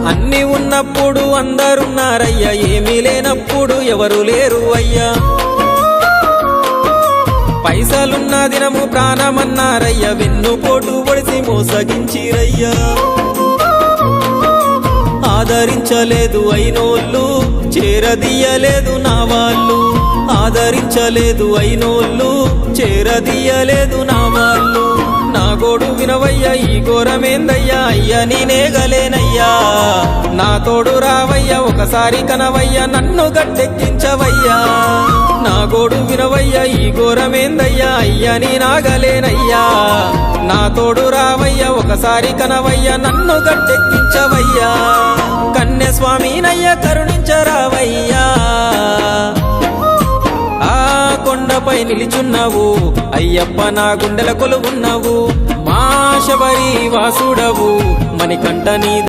అన్ని ఉన్నప్పుడు అందరున్నారయ్యా, ఏమీ లేనప్పుడు ఎవరు లేరు అయ్యా. పైసలున్న దినము ప్రాణమన్నారయ్యా, వెన్నుపోటు పొడిసి మోసగించిరయ్యా. ఆదరించలేదు అయినోళ్ళు, చేరదీయలేదు నా వాళ్ళు. ఆదరించలేదు అయినోళ్ళు, చేరదీయలేదు నా వాళ్ళు. నా గోడు వినవయ్యా, ఈ ఘోరమేందయ్యా, అయ్యా నేనేగలేనయ్యా. నా తోడు రావయ్యా, ఒకసారి కనవయ్యా, నన్ను గట్టెక్కించవయ్యా. నా గోడు వినవయ్యా, ఈ ఘోరమేందయ్యా, అయ్యా నేనాగలేనయ్యా. నా తోడు రావయ్యా, ఒకసారి కనవయ్యా, నన్ను గట్టెక్కించవయ్యా. కన్యస్వామినయ్యా కరుణించరావయ్యా. ఆ కొండపై నిలిచున్నావు అయ్యప్ప, నా గుండెల కొలువున్నావు. మా శబరి వాసుడవు, మణికంఠ నీ